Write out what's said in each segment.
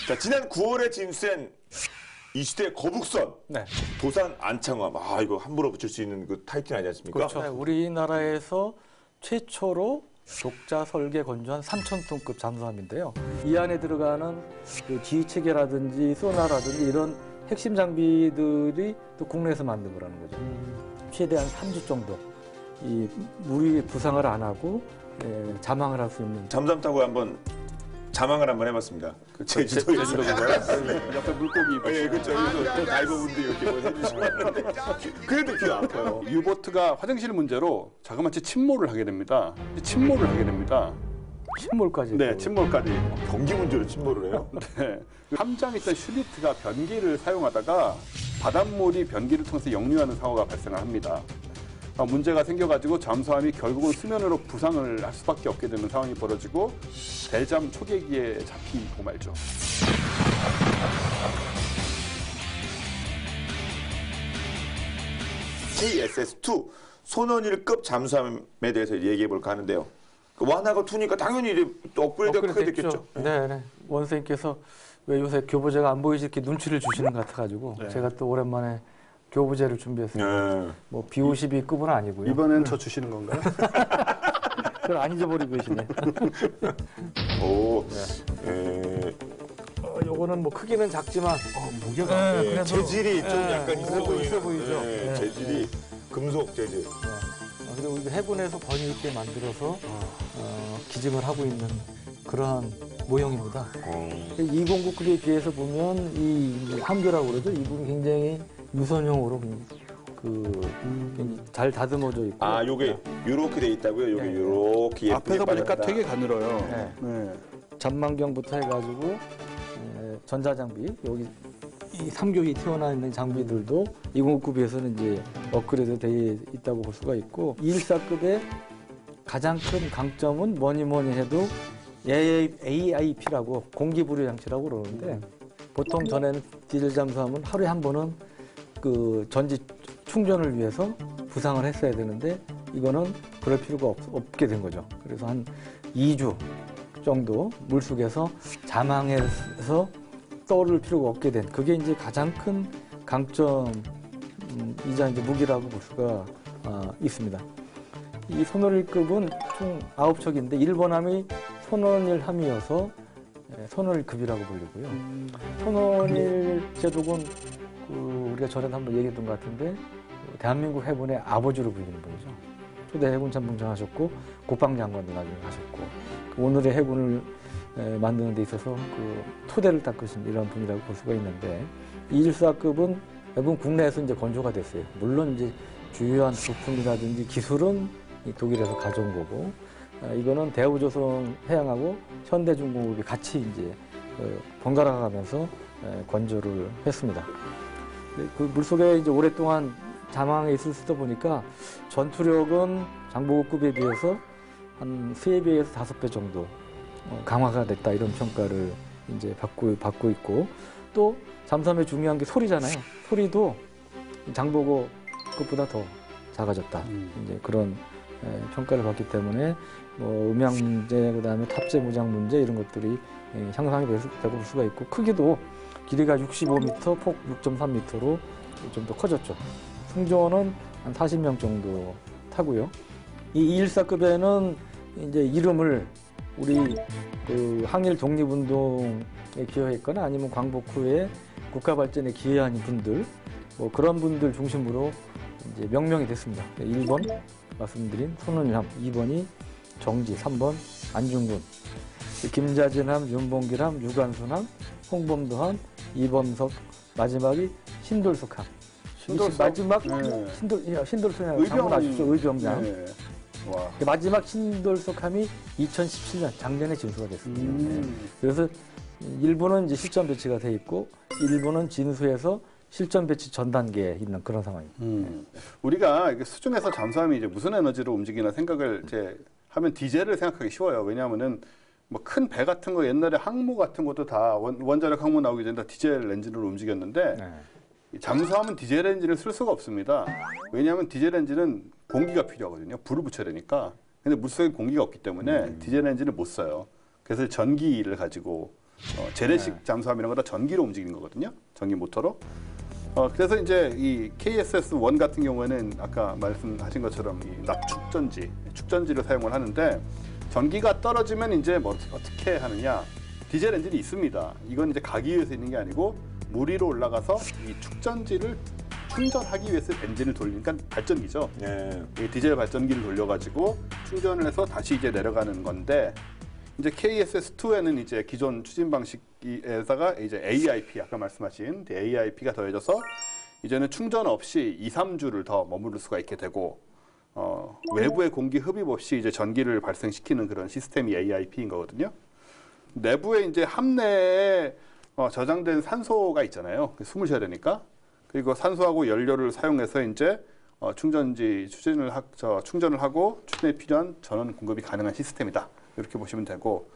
자, 지난 9월에 진수된 이 시대 거북선. 네. 도산 안창화. 아, 이거 함부로 붙일 수 있는 그 타이틀 아니지 않습니까? 그렇죠. 네, 우리나라에서 최초로 독자 설계 건조한 3,000톤급 잠수함인데요. 이 안에 들어가는 그 지휘체계라든지 소나라든지 이런 핵심 장비들이 또 국내에서 만든 거라는 거죠. 최대한 3주 정도 이 물이 부상을 안 하고 자망을 할 수 있는. 잠수함 타고 한번 자망을 한번 해봤습니다. 제주도에서. 옆에 물고기 입고. 예, 그렇죠. 여기서 또 다이버분들이 이렇게 뭐 해주시고 하는데 그래도 귀 아파요. 유보트가 화장실 문제로 자그마치 침몰을 하게 됩니다. 침몰까지. 네, 침몰까지. 경기 문제로 침몰을 해요? 네. 함장에 있던 슐리트가 변기를 사용하다가 바닷물이 변기를 통해서 역류하는 사고가 발생을 합니다. 문제가 생겨가지고 잠수함이 결국은 수면으로 부상을 할 수밖에 없게 되는 상황이 벌어지고 대잠 초계기에 잡히고 말죠. KSS-2 손원일급 잠수함에 대해서 얘기해 볼까 하는데요. 그 1하고 2니까 당연히 이제 또 업그레이드가 크게 됐겠죠. 네. 원생님께서 왜 요새 교보제가 안 보이지 이렇게 눈치를 주시는 것 같아가지고 네. 제가 또 오랜만에 교보제를 준비했습니다. 네. 뭐 B52급은 아니고요. 이번엔 저 주시는 건가요? 그걸 안 잊어버리고 계시네. 오, 요거는 뭐 크기는 작지만 무게가 예, 재질이 좀 예, 약간 있어 보이죠. 예, 예. 재질이 금속 재질. 그리고 우리 해군에서 권위 있게 만들어서 기증을 하고 있는 그러한 모형입니다. 209급에 비해서 보면 이 함교라고 그러죠. 이분이 굉장히 유선형으로 잘 다듬어져 있고. 아, 요게 요렇게 돼 있다고요? 요게 네. 요렇게 예쁘게 앞에서 보니까 빠졌다. 되게 가늘어요. 네. 네. 잔망경부터 해가지고 전자장비 여기 이 3교이 튀어나와 있는 장비들도 209급에서는 이제 업그레이드 되어 있다고 볼 수가 있고 214급의 가장 큰 강점은 뭐니 해도 AIP라고 공기부류 장치라고 그러는데 보통 전에는 디젤 잠수함은 하루에 한 번은 그 전지 충전을 위해서 부상을 했어야 되는데 이거는 그럴 필요가 없게 된 거죠. 그래서 한 2주 정도 물속에서 자망해서 떠오를 필요가 없게 된 그게 이제 가장 큰 강점이자 이제 무기라고 볼 수가 있습니다. 이 손원일급은 총 9척인데 1번함이 손원일함이어서 손원일급이라고 불리고요. 손원일 제독은 우리가 전에도 한번 얘기했던 것 같은데 대한민국 해군의 아버지로 불리는 분이죠. 초대 해군 참모장 하셨고 국방장관도 나중에 하셨고 오늘의 해군을 만드는 데 있어서 그 토대를 닦으신 이런 분이라고 볼 수가 있는데 214급은 대부분 국내에서 이제 건조가 됐어요. 물론 이제 주요한 부품이라든지 기술은 독일에서 가져온 거고 이거는 대우조선 해양하고 현대중공업이 같이 이제 번갈아 가면서 건조를 했습니다. 그 물속에 이제 오랫동안 자망에 있었다 보니까 전투력은 장보고급에 비해서 한 3배에서 5배 정도 강화가 됐다 이런 평가를 이제 받고 있고 또 잠수함의 중요한 게 소리잖아요. 소리도 장보고급보다 더 작아졌다. 이제 그런 평가를 받기 때문에 뭐 음향 문제, 그다음에 탑재 무장 문제 이런 것들이 향상이 되고 볼 수가 있고 크기도 길이가 65m, 폭 6.3m로 좀 더 커졌죠. 승조원은 한 40명 정도 타고요. 이 214급에는 이제 이름을 우리 그 항일 독립운동에 기여했거나 아니면 광복 후에 국가 발전에 기여한 분들 뭐 그런 분들 중심으로 이제 명명이 됐습니다. 1번 말씀드린 손원일함, 2번이 정지, 3번 안중근, 김자진함, 윤봉길함, 유관순함, 홍범도함, 이범석, 마지막이 신돌석함. 마지막 신돌석함 장군 아시죠? 의병장. 네. 와. 마지막 신돌석함이 2017년 작년에 진수가 됐습니다. 그래서 일부는 이제 실전 배치가 돼 있고 일부는 진수에서 실전 배치 전 단계에 있는 그런 상황입니다. 우리가 수중에서 잠수함이 이제 무슨 에너지로 움직이나 생각을 이제 하면 디젤을 생각하기 쉬워요. 왜냐하면은 뭐 큰 배 같은 거 옛날에 항모 같은 것도 다 원자력 항모 나오기 전에 다 디젤 엔진으로 움직였는데 잠수함은 디젤 엔진을 쓸 수가 없습니다. 왜냐하면 디젤 엔진은 공기가 필요하거든요. 불을 붙여야 되니까. 근데 물속에 공기가 없기 때문에 디젤 엔진을 못 써요. 그래서 전기를 가지고 재래식 잠수함 이런 거 다 전기로 움직이는 거거든요. 전기 모터로. 그래서 이제 이 KSS-1 같은 경우에는 아까 말씀하신 것처럼 이 납축전지, 축전지를 사용을 하는데 전기가 떨어지면 이제 뭐 어떻게 하느냐? 디젤 엔진이 있습니다. 이건 이제 가기 위해서 있는 게 아니고 물 위로 올라가서 이 축전지를 충전하기 위해서 엔진을 돌리니까 발전기죠. 네. 이 디젤 발전기를 돌려가지고 충전을 해서 다시 이제 내려가는 건데 이제 KSS-2에는 이제 기존 추진 방식에다가 이제 AIP 아까 말씀하신 AIP가 더해져서 이제는 충전 없이 2, 3주를 더 머무를 수가 있게 되고 외부의 공기 흡입 없이 이제 전기를 발생시키는 그런 시스템이 AIP인 거거든요. 내부에 이제 함내에 저장된 산소가 있잖아요. 숨을 쉬어야 되니까. 그리고 산소하고 연료를 사용해서 이제 충전지 충전을 하고 추진에 필요한 전원 공급이 가능한 시스템이다. 이렇게 보시면 되고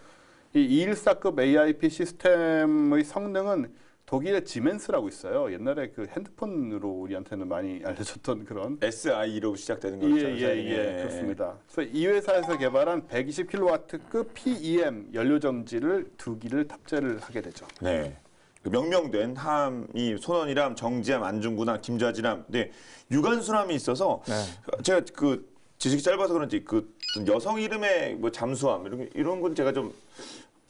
이 214급 AIP 시스템의 성능은 독일의 지멘스라고 있어요. 옛날에 그 핸드폰으로 우리한테는 많이 알려졌던 그런 SI로 시작되는 거죠. 예, 그렇습니다. 그래서 이 회사에서 개발한 120kW급 PEM 연료정지를 2기를 탑재를 하게 되죠. 네. 그 명명된 함이 손원이람, 정지함, 안중구함, 김좌지함, 네, 유관순함이 있어서 제가 그 지식이 짧아서 그런지 그 여성 이름의 뭐 잠수함 이런 건 제가 좀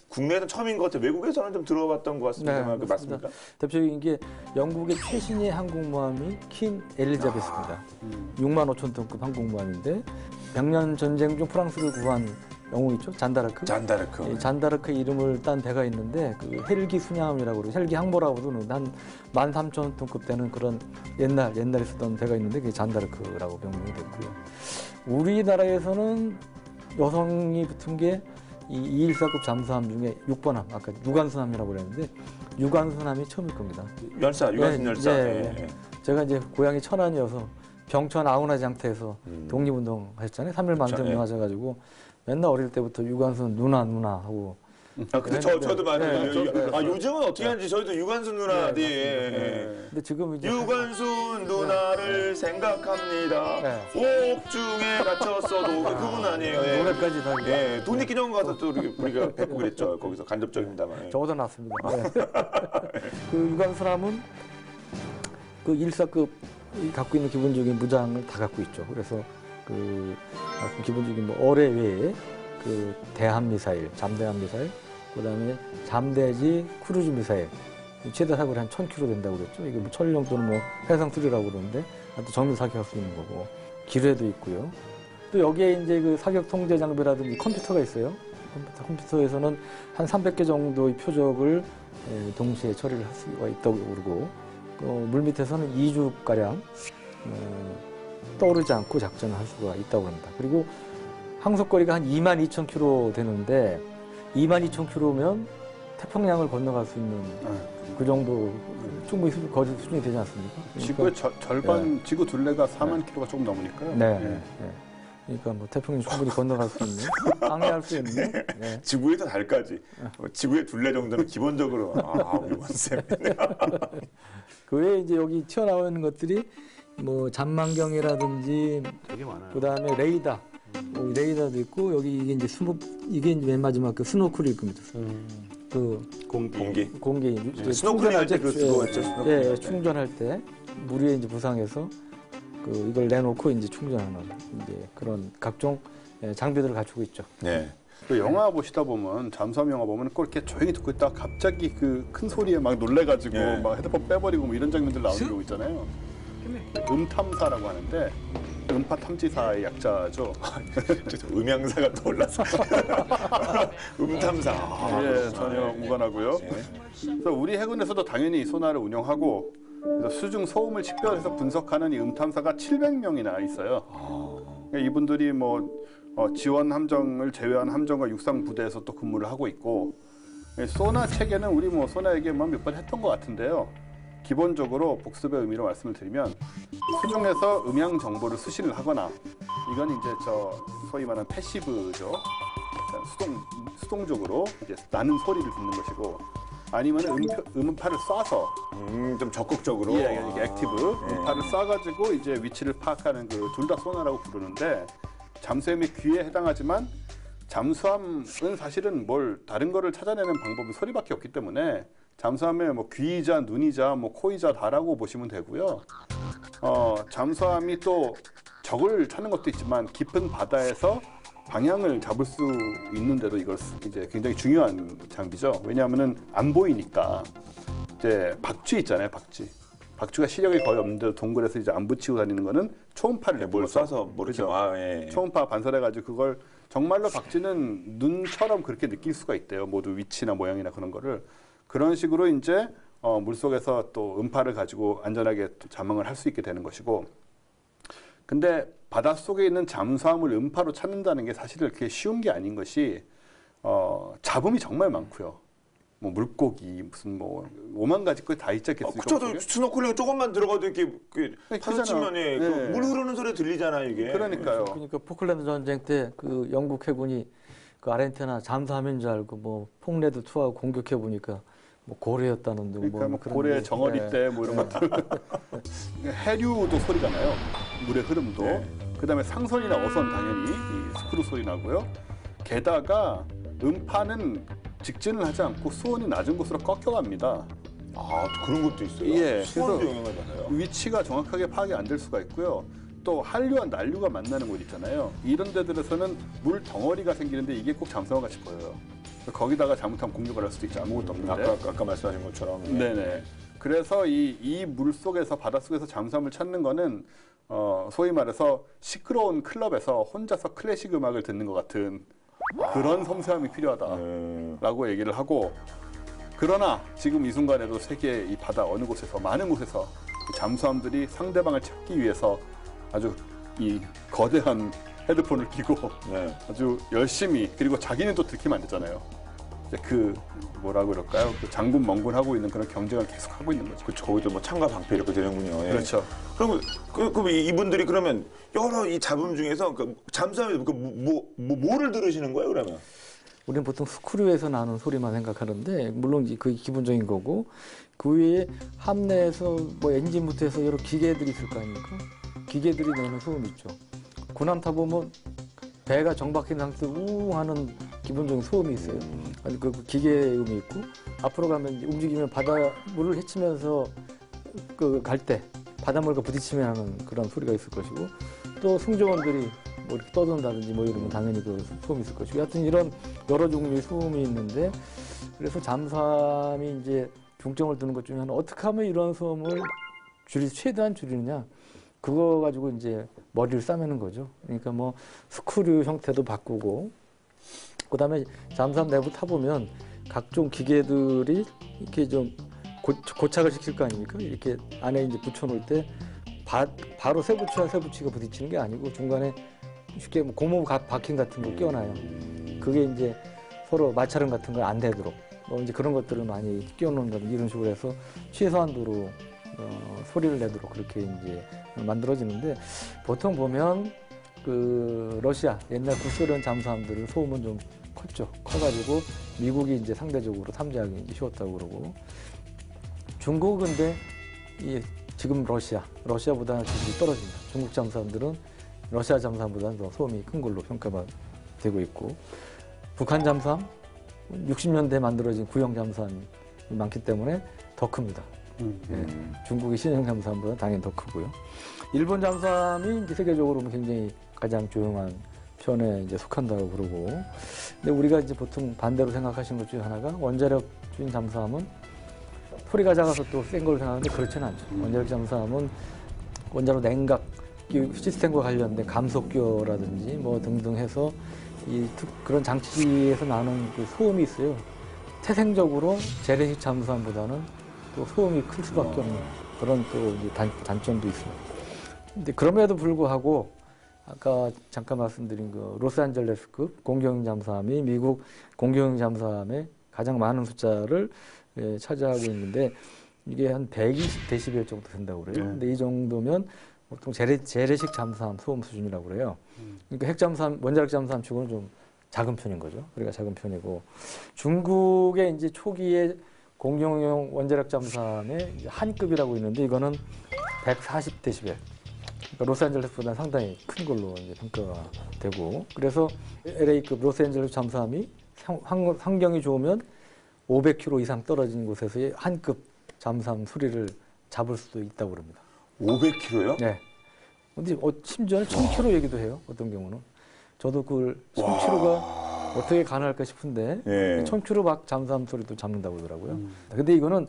국내에서는 처음인 것 같아요. 외국에서는 좀 들어봤던 것 같습니다. 네, 맞습니까? 대표적인 게 영국의 최신의 항공모함이 퀸 엘리자베스입니다. 6만 5천 톤급 항공모함인데 백년 전쟁 중 프랑스를 구한 영웅 있죠? 잔다르크. 잔다르크. 이 잔다르크 이름을 딴 배가 있는데 그 헬기 순양함이라고 그러고 헬기 항모라고 부르는 한 13,000톤급 되는 그런 옛날에 쓰던 배가 있는데 그게 잔다르크라고 명명이 됐고요. 우리나라에서는 여성이 붙은 게 이 214급 잠수함 중에 6번함, 아까 유관순함이라고 그랬는데 유관순함이 처음일 겁니다. 유관순 열사. 네. 제가 이제 고향이 천안이어서 병천 아우나장터에서 독립운동 하셨잖아요. 3일 만점을 하셔가지고 맨날 어릴 때부터 유관순 누나 하고. 근데 저도 많아요. 네, 요즘은 어떻게 하는지 저희도 유관순 누나. 근데 지금 이제 유관순 누나를 생각합니다. 옥중에 갇혔어도 그분 아니에요. 노래까지 다. 예, 독립기념관 가서 또 우리가 뵙고 그랬죠. 거기서 간접적입니다만. 적어도 놨습니다. 그 유관순함은 그 1사급 갖고 있는 기본적인 무장을 다 갖고 있죠. 그래서 그 기본적인 뭐 어뢰 외에 그 대함 미사일, 잠대함 미사일, 그다음에 잠대지 크루즈 미사일 최대 사거리 한 1,000km 된다고 그랬죠. 이게 뭐 천령 또는 뭐 해상 수리라고 그러는데 또 정밀 사격할 수 있는 거고 기뢰도 있고요. 또 여기에 이제 그 사격 통제 장비라든지 컴퓨터가 있어요. 컴퓨터에서는 한 300개 정도의 표적을 동시에 처리를 할 수가 있다고 그러고 물 밑에서는 2주 가량 떠오르지 않고 작전을 할 수가 있다고 합니다. 그리고 항속거리가 한 22,000km 되는데 22,000km면 태평양을 건너갈 수 있는 그 정도 충분히 거리 수준이 되지 않습니까? 지구의 절반, 지구 둘레가 4만 킬로가 조금 넘으니까요. 네. 그러니까 뭐 태평양 충분히 건너갈 수 있는, 항해할 수 있는. 지구에서 달까지. 지구의 둘레 정도는 기본적으로 우리 원쌤. 그 외에 이제 여기 튀어나오는 것들이 뭐 잠망경이라든지 되게 많아요. 그다음에 레이더도 있고 여기 이게 이제 이게 이제 맨 마지막 그 스노클일 겁니다. 그 공기 스노클링 할 때 그 쓰고 있죠. 예, 충전할 때 물 위에 이제 부상해서 그 이걸 내놓고 이제 충전하는 이제 그런 각종 장비들을 갖추고 있죠. 네. 그 영화 보시다 보면 잠수함 영화 보면 꼭 이렇게 조용히 듣고 있다가 갑자기 그 큰 소리에 막 놀래가지고 막 헤드폰 빼버리고 뭐 이런 장면들 나오는 경우 있잖아요. 음탐사라고 하는데 음파 탐지사의 약자죠. 음향사가 떠올라서 음탐사. 예, 전혀 무관하고요. 그래서 우리 해군에서도 당연히 소나를 운영하고 그래서 수중 소음을 식별해서 분석하는 이 음탐사가 700명이나 있어요. 그러니까 이분들이 뭐 지원 함정을 제외한 함정과 육상 부대에서 또 근무를 하고 있고 소나 체계는 우리 뭐 소나 얘기만 몇 번 했던 것 같은데요. 기본적으로 복습의 의미로 말씀을 드리면 수중에서 음향 정보를 수신을 하거나 이건 이제 소위 말하는 패시브죠. 수동적으로 이제 나는 소리를 듣는 것이고 아니면 음파를 쏴서 좀 적극적으로 이게 액티브 음파를 쏴가지고 이제 위치를 파악하는 그 둘 다 소나라고 부르는데 잠수함의 귀에 해당하지만 잠수함은 사실은 뭘 다른 거를 찾아내는 방법은 소리밖에 없기 때문에 잠수함에 뭐 귀이자 눈이자 뭐 코이자 다라고 보시면 되고요. 잠수함이 또 적을 찾는 것도 있지만 깊은 바다에서 방향을 잡을 수 있는데도 이걸 이제 굉장히 중요한 장비죠. 왜냐하면은 안 보이니까. 이제 박쥐 있잖아요, 박쥐. 박쥐가 시력이 거의 없는데 동굴에서 이제 안 붙이고 다니는 거는 초음파를 뭘 내보면서 쏴서 모르죠. 그죠. 예. 초음파 반사해가지고 그걸 정말로 박쥐는 눈처럼 그렇게 느낄 수가 있대요. 모두 위치나 모양이나 그런 거를. 그런 식으로 이제 물속에서 또 음파를 가지고 안전하게 또 자망을 할 수 있게 되는 것이고. 근데 바닷속에 있는 잠수함을 음파로 찾는다는 게 사실은 그렇게 쉬운 게 아닌 것이 잡음이 정말 많고요. 뭐 물고기 무슨 뭐 5만 가지 거 다 있지 않겠습니까? 그쵸, 스노클링 조금만 들어가도 이렇게 파도치면 네. 물 흐르는 소리 들리잖아요, 이게. 그러니까요. 그러니까 포클랜드 전쟁 때 그 영국 해군이 그 아르헨티나 잠수함인 줄 알고 뭐 폭레드 투하고 공격해 보니까 뭐 고래였다는 등 그러니까 뭐 그런 고래 게- 정어리 네. 때 뭐 이런 것들 해류도 소리가 나요. 물의 흐름도. 네. 그다음에 상선이나 어선 당연히 이 스크루 소리 나고요. 게다가 음파는 직진을 하지 않고 수온이 낮은 곳으로 꺾여갑니다. 아, 또 그런 것도 있어요. 예, 수온도 그래서 영향을 받아요. 위치가 정확하게 파악이 안 될 수가 있고요. 또 한류와 난류가 만나는 곳 있잖아요. 이런 데들에서는 물 덩어리가 생기는데 이게 꼭 잠수함 같이 보여요. 거기다가 잘못하면 공격을 할 수도 있죠. 아무것도 없는데. 아까 말씀하신 것처럼. 네네. 그래서 이 물속에서 바닷속에서 잠수함을 찾는 거는 소위 말해서 시끄러운 클럽에서 혼자서 클래식 음악을 듣는 것 같은 그런 섬세함이 필요하다라고 얘기를 하고, 그러나 지금 이 순간에도 세계 이 바다 어느 곳에서 많은 곳에서 이 잠수함들이 상대방을 찾기 위해서 아주 이 거대한 헤드폰을 끼고 네. 아주 열심히, 그리고 자기는 또 들키면 안 되잖아요. 이제 그 뭐라고 그럴까요? 그 장군 멍군하고 있는 그런 경쟁을 계속 하고 있는 거죠. 그렇죠. 거기도 뭐 창과 방패 이렇게 되는군요. 예. 그렇죠. 그럼 이분들이 그러면 여러 이 잡음 중에서 잠수함에서 뭐를 들으시는 거예요, 그러면? 우리는 보통 스크류에서 나는 소리만 생각하는데 물론 이제 그게 기본적인 거고, 그 위에 함내에서 뭐 엔진부터 해서 여러 기계들이 있을 거 아닙니까? 기계들이 내는 소음이 있죠. 군함 타보면 배가 정박한 상태에서 우웅 하는 기본적인 소음이 있어요. 아니, 그 기계음이 있고, 앞으로 가면 이제 움직이면 바닷물을 헤치면서 갈 때 바닷물과 부딪히면 하는 그런 소리가 있을 것이고, 또 승조원들이 뭐 이렇게 떠든다든지 뭐 이러면 당연히 그 소음이 있을 것이고, 하여튼 이런 여러 종류의 소음이 있는데, 그래서 잠수함이 이제 중점을 두는 것 중에 하나, 어떻게 하면 이런 소음을 최대한 줄이느냐, 그거 가지고 이제 머리를 싸매는 거죠. 그러니까 뭐 스크류 형태도 바꾸고, 그다음에 잠수함 내부 타보면 각종 기계들이 이렇게 좀 고착을 시킬 거 아닙니까? 이렇게 안에 이제 붙여놓을 때 바로 새 부치와 새 부치가 부딪히는 게 아니고 중간에 쉽게 뭐 고무 바킹 같은 거 끼워놔요. 그게 이제 서로 마찰음 같은 걸 안 되도록 뭐 이제 그런 것들을 많이 끼워놓는다든지 이런 식으로 해서 최소한도로 소리를 내도록 그렇게 이제 만들어지는데, 보통 보면 그 러시아 옛날 구소련 잠수함들은 소음은 좀 컸죠. 커가지고 미국이 이제 상대적으로 탐지하기 이제 쉬웠다고 그러고, 중국은 근데 지금 러시아보다는 기술이 떨어집니다. 중국 잠수함들은 러시아 잠수함보다는 더 소음이 큰 걸로 평가가 되고 있고, 북한 잠수함 60년대에 만들어진 구형 잠수함이 많기 때문에 더 큽니다. 예, 중국의 신형 잠수함보다 당연히 더 크고요. 일본 잠수함이 이제 세계적으로 보면 굉장히 가장 조용한 편에 이제 속한다고 그러고, 근데 우리가 이제 보통 반대로 생각하시는 것 중에 하나가 원자력 주인 잠수함은 소리가 작아서 또 센 걸로 생각하는데 그렇지는 않죠. 원자력 잠수함은 원자로 냉각 시스템과 관련된 감속기라든지 뭐 등등 해서 그런 장치에서 나는 그 소음이 있어요. 태생적으로 재래식 잠수함보다는 또 소음이 클 수밖에 없는 그런 또 이제 단점도 있습니다. 근데 그럼에도 불구하고 아까 잠깐 말씀드린 그 로스앤젤레스급 공경용 잠수함이 미국 공경용 잠수함의 가장 많은 숫자를 차지하고 있는데, 이게 한 120데시벨 정도 된다고 그래요. 근데 이 정도면 보통 재래식 잠수함 소음 수준이라고 그래요. 그러니까 핵잠수함, 원자력 잠수함 치고는 좀 작은 편인 거죠. 그러니까 작은 편이고, 중국의 이제 초기에 공경용 원자력 잠수함의 한 급이라고 있는데 이거는 140데시벨. 로스앤젤레스보다 상당히 큰 걸로 이제 평가가 되고 그래서 LA급 로스앤젤레스 잠수함이 환경이 좋으면 500km 이상 떨어진 곳에서의 한급 잠수함 수리를 잡을 수도 있다고 그럽니다. 500km요? 네. 근데 심지어는 1000km 얘기도 해요. 어떤 경우는. 저도 그걸 1000km가 어떻게 가능할까 싶은데 예. 1000km 막 잠수함 소리도 잡는다고 그러더라고요. 근데 이거는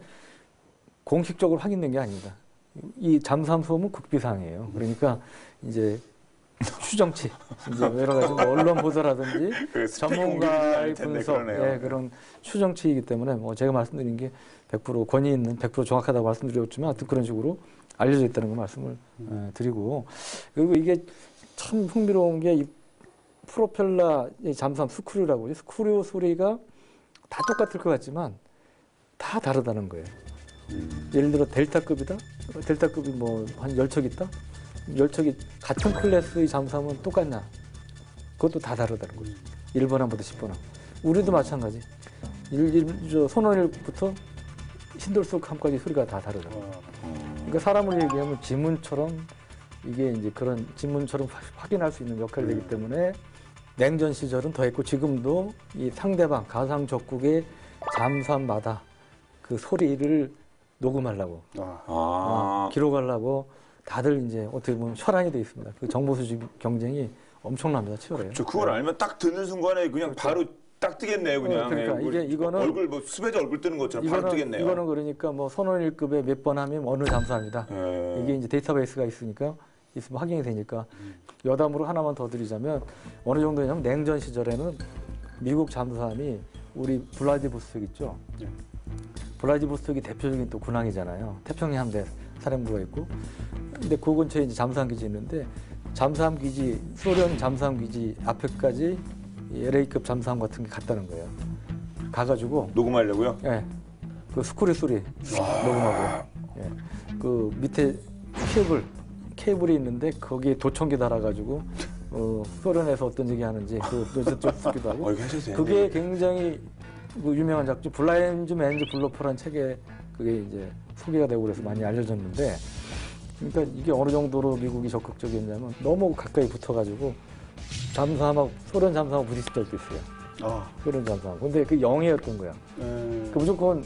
공식적으로 확인된 게 아닙니다. 이 잠수함 소음은 국비상이에요. 그러니까 이제 추정치, 이제 여러 가지 뭐 언론 보도라든지 그 전문가의 분석, 그러네요. 그런 추정치이기 때문에 뭐 제가 말씀드린 게 100% 권위 있는 100% 정확하다고 말씀드렸지만 하여튼 그런 식으로 알려져 있다는 걸 말씀을 드리고 그리고 이게 참 흥미로운 게 이 프로펠러 이 잠수함 스크류라고 스크류 소리가 다 똑같을 것 같지만 다 다르다는 거예요. 예를 들어 델타급이다. 델타급이 뭐 한 10척 있다. 10척이 같은 클래스의 잠수함은 똑같냐? 그것도 다 다르다는 거죠. 1번함부터 10번함. 우리도 마찬가지. 손원일부터 신돌속함까지 소리가 다 다르다고. 그러니까 사람을 얘기하면 지문처럼 이게 이제 그런 지문처럼 확인할 수 있는 역할이 되기 때문에 냉전 시절은 더했고 지금도 이 상대방 가상 적국의 잠수함마다 그 소리를 녹음하려고 기록하려고 다들 이제 어떻게 보면 혈안이 돼 있습니다. 그 정보 수집 경쟁이 엄청납니다. 치열해요. 그걸 알면 딱 듣는 순간에 그냥 바로 딱 뜨겠네요, 그냥. 그러니까 이거는 얼굴 뭐 수배자 얼굴 뜨는 것처럼 바로 뜨겠네요. 이거는 그러니까 뭐 선원일급에 몇 번 하면 어느 잠수함이다. 이게 이제 데이터베이스가 있으니까 있으면 확인이 되니까 여담으로 하나만 더 드리자면 어느 정도냐면 냉전 시절에는 미국 잠수함이 우리 블라디보스톡 있죠. 블라디보스톡이 대표적인 또 군항이잖아요. 태평양 함대 사령부가 있고. 근데 그 근처에 이제 잠수함 기지 있는데 잠수함 기지 소련 잠수함 기지 앞에까지 LA급 잠수함 같은 게 갔다는 거예요. 가가지고 녹음하려고요? 예, 그 스크류 소리 녹음하고, 예, 그 밑에 케이블이 있는데 거기에 도청기 달아가지고 소련에서 어떤 얘기 하는지 그저 쓰기도 하고. 그게 굉장히 그 유명한 작품 블라인즈 맨즈 블러프라는 책에 그게 이제 소개가 되고 그래서 많이 알려졌는데, 그러니까 이게 어느 정도로 미국이 적극적이었냐면 너무 가까이 붙어가지고 잠수함하고 소련 잠수함하고 부딪힐 적도 있어요. 소련 잠수함. 근데 그 영해였던 거야. 그 무조건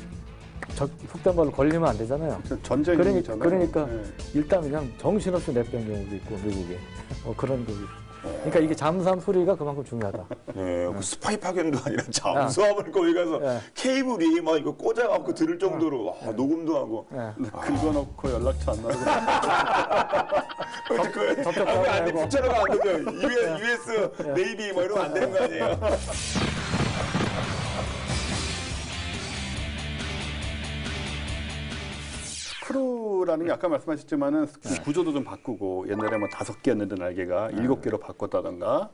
속된 말로 걸리면 안 되잖아요. 전쟁이잖아요. 그러니까 일단 그냥 정신없이 내뺀 경우도 있고 미국에 그런 거기. 그러니까 이게 잠수함 소리가 그만큼 중요하다. 네, 그 스파이 파견도 아니라 잠수함을 거기 가서 케이블이 막 이거 꽂아갖고 들을 정도로 녹음도 하고. 긁어놓고 연락처 안 나오고. 접촉하고 안 돼, 붙여놓으면 안 되죠. US 네이비 뭐 이러면 안 되는 거 아니에요? 스크루라는 게 아까 말씀하셨지만은 구조도 좀 바꾸고 옛날에 뭐 5개였는데 날개가 7개로 바꿨다던가.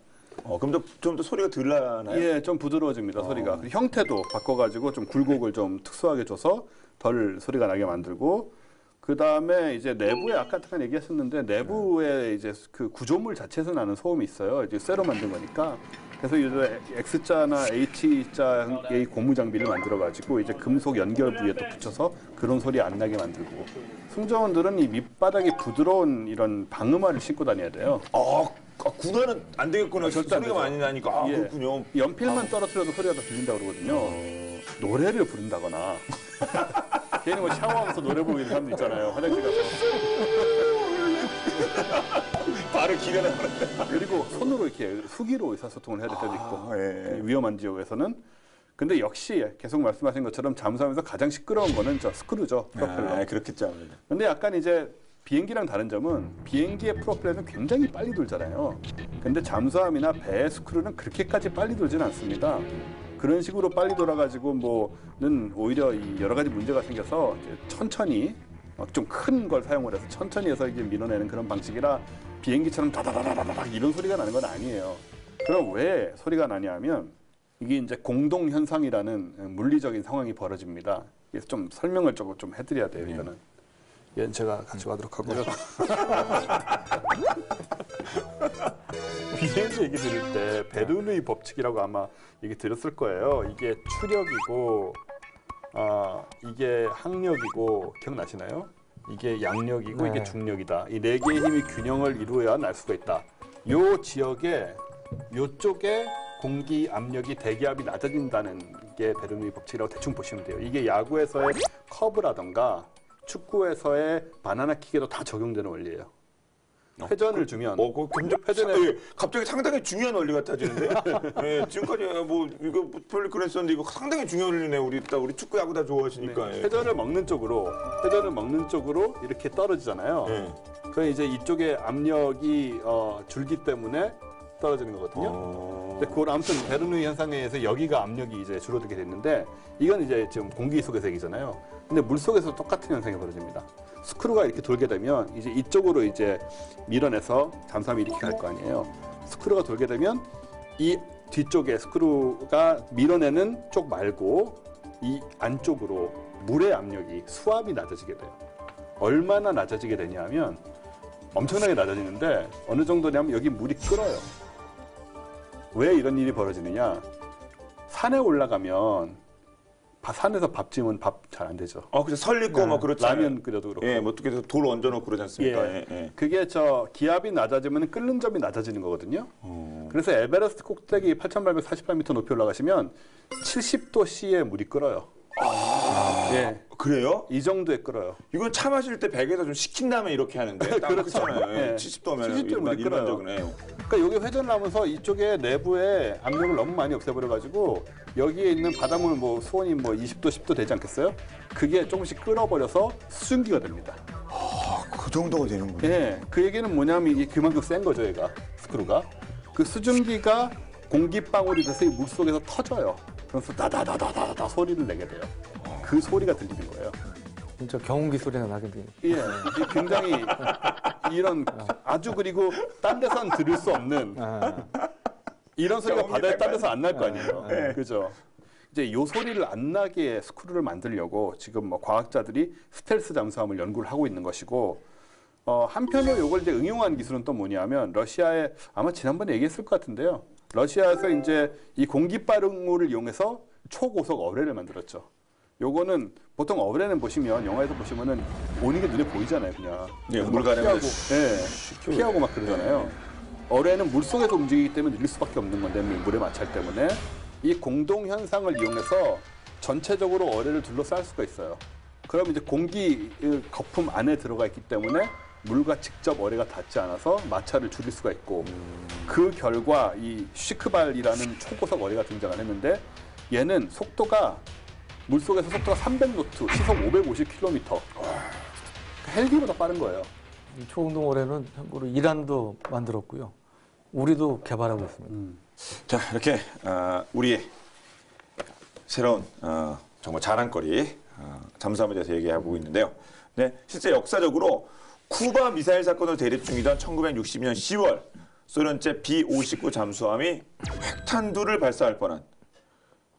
그럼 좀 더 소리가 덜 나나요? 예, 좀 부드러워집니다 소리가. 그리고 형태도 바꿔가지고 좀 굴곡을 좀 특수하게 줘서 덜 소리가 나게 만들고. 그 다음에 이제 내부에 아까 잠깐 얘기하셨는데 내부에 이제 그 구조물 자체에서 나는 소음이 있어요. 이제 쇠로 만든 거니까. 그래서 이제 X자나 H자의 고무 장비를 만들어가지고 이제 금속 연결 부위에 또 붙여서 그런 소리 안 나게 만들고. 승조원들은 이 밑바닥이 부드러운 이런 방음화를 신고 다녀야 돼요. 군화는 안 되겠구나. 절대 안 소리가 되죠. 많이 나니까. 예. 그렇군요. 연필만 떨어뜨려도 소리가 다 들린다고 그러거든요. 노래를 부른다거나 괜히 뭐 샤워하면서 노래 부르는 사람도 있잖아요. 화장실 가서. 바로 기가 나오는. 그리고 손으로 이렇게 수기로 의사소통을 해야 될 때도 있고 위험한 지역에서는. 근데 역시 계속 말씀하신 것처럼 잠수함에서 가장 시끄러운 거는 저 스크루죠. 프로펠러. 그렇겠죠. 아무래도. 근데 약간 이제 비행기랑 다른 점은 비행기의 프로펠러는 굉장히 빨리 돌잖아요. 근데 잠수함이나 배의 스크루는 그렇게까지 빨리 돌지는 않습니다. 그런 식으로 빨리 돌아가지고 뭐는 오히려 이 여러 가지 문제가 생겨서 이제 천천히 좀 큰 걸 사용을 해서 천천히 해서 이게 밀어내는 그런 방식이라 비행기처럼 다다다다다닥 이런 소리가 나는 건 아니에요. 그럼 왜 소리가 나냐 하면 이게 이제 공동 현상이라는 물리적인 상황이 벌어집니다. 그래서 좀 설명을 좀 해드려야 돼요. 이거는. 얘는 제가 가져가도록 하고요. 비행기 얘기 들을 때 베르누이 법칙이라고 아마 얘기 들었을 거예요. 이게 추력이고 이게 항력이고 기억나시나요? 이게 양력이고 네. 이게 중력이다. 이 네 개의 힘이 균형을 이루어야 날 수가 있다. 요 지역에 요쪽에 공기 압력이 대기압이 낮아진다는 게 베르누이 법칙이라고 대충 보시면 돼요. 이게 야구에서의 커브라던가 축구에서의 바나나 킥에도 다 적용되는 원리예요. 회전을 주면 회전에 갑자기 상당히 중요한 원리 같아지는데. 네, 지금까지 뭐 이거 별로 그랬었는데 이거 상당히 중요한 원리네. 우리 축구 야구 다 좋아하시니까. 네, 예. 회전을 먹는 쪽으로 이렇게 떨어지잖아요. 예. 그럼 이제 이쪽에 압력이 줄기 때문에 떨어지는 거거든요. 근데 그걸 아무튼 베르누이 현상에 의해서 여기가 압력이 이제 줄어들게 됐는데 이건 이제 지금 공기 속에서 얘기잖아요. 근데 물 속에서 똑같은 현상이 벌어집니다. 스크루가 이렇게 돌게 되면 이제 이쪽으로 이제 밀어내서 잠수함이 이렇게 갈 거 아니에요. 스크루가 돌게 되면 이 뒤쪽에 스크루가 밀어내는 쪽 말고 이 안쪽으로 물의 압력이 수압이 낮아지게 돼요. 얼마나 낮아지게 되냐면 엄청나게 낮아지는데 어느 정도냐면 여기 물이 끓어요. 왜 이런 일이 벌어지느냐? 산에 올라가면 산에서 밥 지으면 밥 잘 안 되죠. 그래서 설리고 뭐 그렇잖아요. 라면 끓여도 그렇고. 예, 뭐 어떻게 해서 돌 얹어놓고 그러지 않습니까? 예. 예. 그게 기압이 낮아지면 끓는 점이 낮아지는 거거든요. 그래서 에베레스트 꼭대기 8,848m 높이 올라가시면 70도 C의 물이 끓어요. 예. 그래요? 이 정도에 끓어요. 이건 차 마실 때 베개에서 좀 식힌 다음에 이렇게 하는데 딱 그렇죠. 그렇잖아요. 예. 예. 70도면 70도에 물이 끓어요. 일반적으로 해요. 그러니까 여기 회전을 하면서 이쪽에 내부에 압력을 너무 많이 없애버려가지고 여기에 있는 바닷물 뭐 수온이 뭐 20도, 10도 되지 않겠어요? 그게 조금씩 끓어버려서 수증기가 됩니다. 그 정도가 되는군요. 예, 그 얘기는 뭐냐면 이게 그만큼 센 거죠, 얘가 스크루가. 그 수증기가 공기방울이 돼서 이 물 속에서 터져요. 그래서 다다다다다다 소리를 내게 돼요. 그 소리가 들리는 거예요. 진짜 경운기 소리가 나게 돼요. 예, 이게 굉장히 이런 아주 그리고 딴 데선 들을 수 없는 이런 소리가 바다에 딴 데서 안 날 거 아니에요. 그죠? 이제 요 소리를 안 나게 스크루를 만들려고 지금 뭐 과학자들이 스텔스 잠수함을 연구를 하고 있는 것이고 한편으로 요걸 이제 응용한 기술은 또 뭐냐면 러시아에 아마 지난번에 얘기했을 것 같은데요. 러시아에서 이제 이 공기방울을 이용해서 초고속 어뢰를 만들었죠. 요거는 보통 어뢰는 보시면 영화에서 보시면은 오는 게 눈에 보이잖아요, 그냥. 예, 막 물 가려면 피하고 막 그러잖아요. 어뢰는 물 속에서 움직이기 때문에 느릴 수밖에 없는 건데 물의 마찰 때문에 이 공동 현상을 이용해서 전체적으로 어뢰를 둘러쌀 수가 있어요. 그럼 이제 공기 거품 안에 들어가 있기 때문에 물과 직접 어뢰가 닿지 않아서 마찰을 줄일 수가 있고 그 결과 이 슈크발이라는 초고속 어뢰가 등장을 했는데 얘는 속도가 물속에서 속도가 300노트, 시속 550km. 헬기보다 빠른 거예요. 이 초운동 어뢰는 참고로 이란도 만들었고요. 우리도 개발하고 있습니다. 자, 이렇게 우리의 새로운 정말 자랑거리 잠수함에 대해서 얘기하고 있는데요. 네, 실제 역사적으로 쿠바 미사일 사건으로 대립 중이던 1960년 10월 소련제 B-59 잠수함이 핵탄두를 발사할 뻔한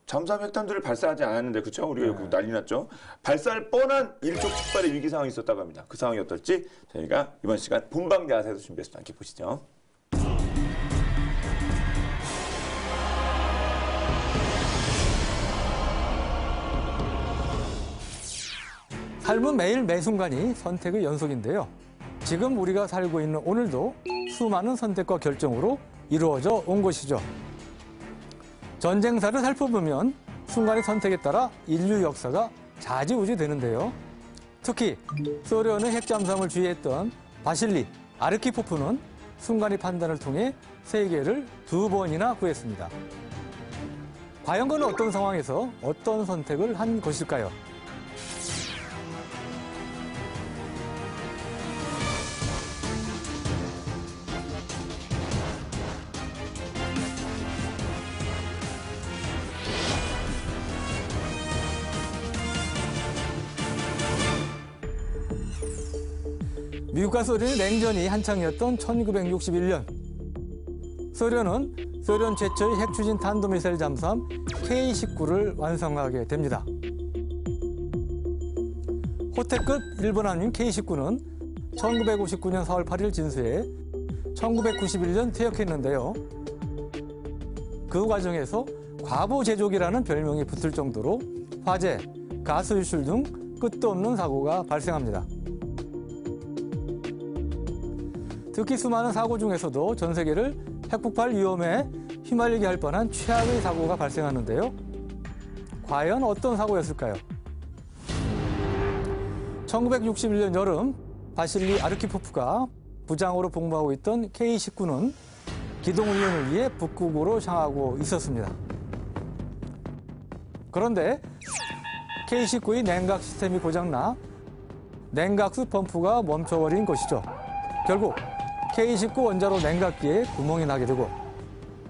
잠수함 핵탄두를 발사하지 않았는데 그렇죠? 우리가 난리 났죠. 발사할 뻔한 일촉즉발의 위기 상황이 있었다고 합니다. 그 상황이 어떨지 저희가 이번 시간 본방야사에서 준비했습니다. 함께 보시죠. 삶은 매일 매 순간이 선택의 연속인데요. 지금 우리가 살고 있는 오늘도 수많은 선택과 결정으로 이루어져 온 것이죠. 전쟁사를 살펴보면 순간의 선택에 따라 인류 역사가 좌지우지 되는데요. 특히 소련의 핵잠수함을 주의했던 바실리 아르키포프는 순간의 판단을 통해 세계를 2번이나 구했습니다. 과연 그는 어떤 상황에서 어떤 선택을 한 것일까요? 미국과 소련의 냉전이 한창이었던 1961년 소련은 소련 최초의 핵추진 탄도미사일 잠수함 K-19를 완성하게 됩니다. 호텔급 일본 함인 K-19는 1959년 4월 8일 진수해 1991년 퇴역했는데요. 그 과정에서 과부 제조기라는 별명이 붙을 정도로 화재, 가스 유출 등 끝도 없는 사고가 발생합니다. 특히 수많은 사고 중에서도 전 세계를 핵폭발 위험에 휘말리게 할 뻔한 최악의 사고가 발생하는데요. 과연 어떤 사고였을까요? 1961년 여름 바실리 아르키포프가 부장으로 복무하고 있던 K-19는 기동훈련을 위해 북극으로 향하고 있었습니다. 그런데 K-19의 냉각 시스템이 고장나 냉각수 펌프가 멈춰버린 것이죠. 결국 K-19 원자로 냉각기에 구멍이 나게 되고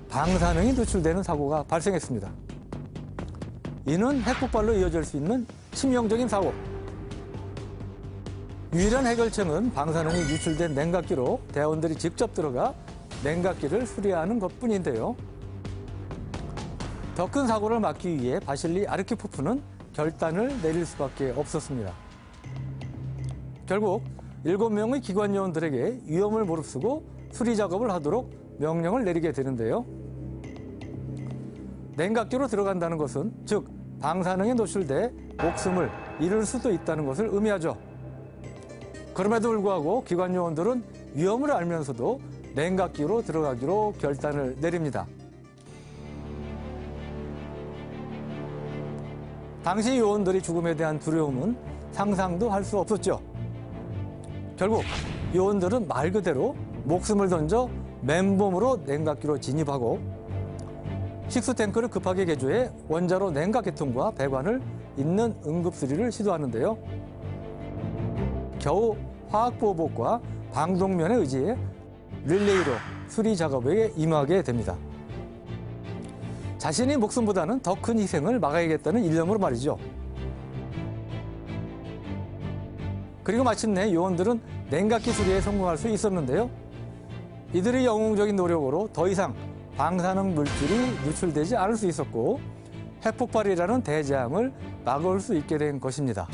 방사능이 누출되는 사고가 발생했습니다. 이는 핵폭발로 이어질 수 있는 치명적인 사고. 유일한 해결책은 방사능이 유출된 냉각기로 대원들이 직접 들어가 냉각기를 수리하는 것뿐인데요. 더 큰 사고를 막기 위해 바실리 아르키포프는 결단을 내릴 수밖에 없었습니다. 결국 7명의 기관 요원들에게 위험을 무릅쓰고 수리 작업을 하도록 명령을 내리게 되는데요. 냉각기로 들어간다는 것은 즉 방사능에 노출돼 목숨을 잃을 수도 있다는 것을 의미하죠. 그럼에도 불구하고 기관 요원들은 위험을 알면서도 냉각기로 들어가기로 결단을 내립니다. 당시 요원들의 죽음에 대한 두려움은 상상도 할 수 없었죠. 결국 요원들은 말 그대로 목숨을 던져 맨몸으로 냉각기로 진입하고 식수탱크를 급하게 개조해 원자로 냉각 계통과 배관을 잇는 응급수리를 시도하는데요. 겨우 화학보호복과 방독면에 의지해 릴레이로 수리 작업에 임하게 됩니다. 자신의 목숨보다는 더 큰 희생을 막아야겠다는 일념으로 말이죠. 그리고 마침내 요원들은 냉각기 수리에 성공할 수 있었는데요. 이들의 영웅적인 노력으로 더 이상 방사능 물질이 누출되지 않을 수 있었고 핵폭발이라는 대재앙을 막을 수 있게 된 것입니다.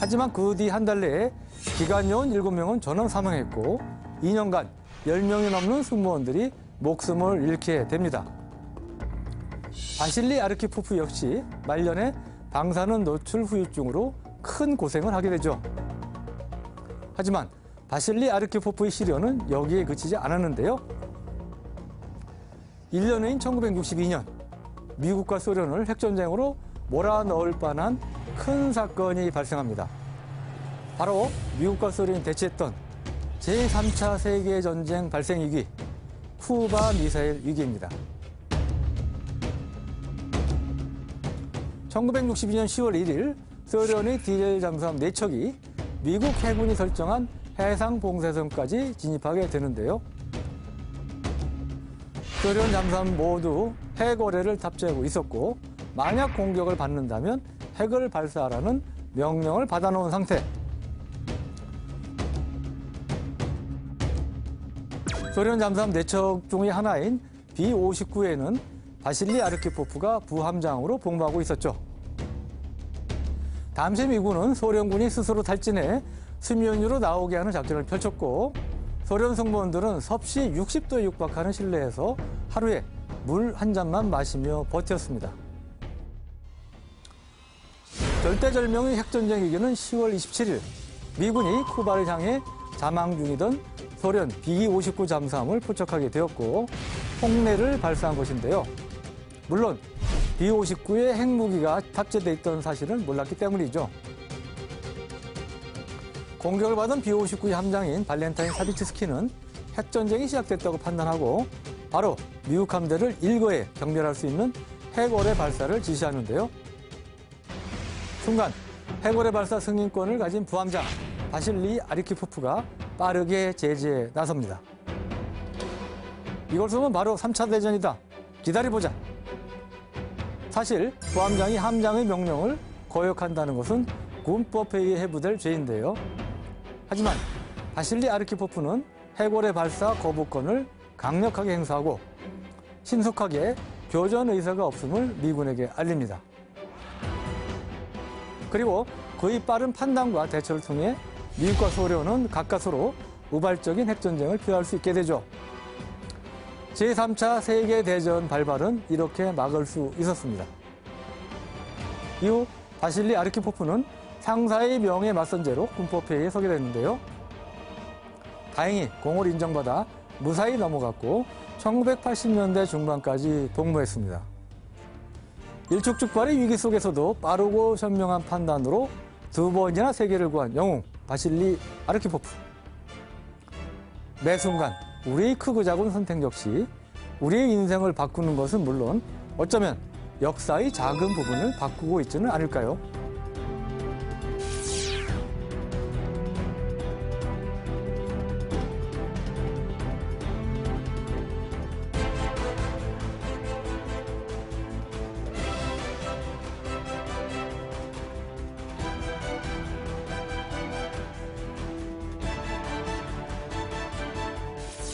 하지만 그 뒤 한 달 내에 기관 요원 7명은 전원 사망했고 2년간 10명이 넘는 승무원들이 목숨을 잃게 됩니다. 바실리 아르키포프 역시 말년에 방사능 노출 후유증으로 큰 고생을 하게 되죠. 하지만 바실리 아르키포프의 시련은 여기에 그치지 않았는데요. 1년 후인 1962년 미국과 소련을 핵전쟁으로 몰아넣을 뻔한 큰 사건이 발생합니다. 바로 미국과 소련이 대치했던 제3차 세계전쟁 발생 위기, 쿠바 미사일 위기입니다. 1962년 10월 1일 소련의 디젤 잠수함 4척이 미국 해군이 설정한 해상 봉쇄선까지 진입하게 되는데요. 소련 잠수함 모두 핵어뢰를 탑재하고 있었고 만약 공격을 받는다면 핵을 발사하라는 명령을 받아놓은 상태. 소련 잠수함 4척 중의 하나인 B-59에는 바실리 아르키포프가 부함장으로 복무하고 있었죠. 당시 미군은 소련군이 스스로 탈진해 수면 위로 나오게 하는 작전을 펼쳤고 소련 승무원들은 섭씨 60도에 육박하는 실내에서 하루에 물 한 잔만 마시며 버텼습니다. 절대절명의 핵전쟁 위기는 10월 27일 미군이 쿠바를 향해 자망 중이던 소련 B-59 잠수함을 포착하게 되었고 홍내를 발사한 것인데요. 물론 B-59에 핵무기가 탑재돼 있던 사실은 몰랐기 때문이죠. 공격을 받은 B-59의 함장인 발렌타인 사비츠스키는 핵전쟁이 시작됐다고 판단하고 바로 미국 함대를 일거에 경멸할 수 있는 핵어뢰 발사를 지시하는데요. 순간 핵어뢰 발사 승인권을 가진 부함장 바실리 아르키포프가 빠르게 제지에 나섭니다. 이걸 쓰면 바로 3차 대전이다. 기다려보자. 사실 부함장이 함장의 명령을 거역한다는 것은 군법회의에 해부될 죄인데요. 하지만 바실리 아르키포프는 핵어뢰 발사 거부권을 강력하게 행사하고 신속하게 교전 의사가 없음을 미군에게 알립니다. 그리고 그의 빠른 판단과 대처를 통해 미국과 소련은 가까스로 우발적인 핵전쟁을 피할 수 있게 되죠. 제3차 세계대전 발발은 이렇게 막을 수 있었습니다. 이후 바실리 아르키포프는 상사의 명에 맞선 채로 군법회의에 서게 됐는데요. 다행히 공을 인정받아 무사히 넘어갔고 1980년대 중반까지 복무했습니다. 일촉즉발의 위기 속에서도 빠르고 현명한 판단으로 2번이나 세계를 구한 영웅 바실리 아르키포프. 매 순간 우리의 크고 작은 선택 역시 우리의 인생을 바꾸는 것은 물론 어쩌면 역사의 작은 부분을 바꾸고 있지는 않을까요?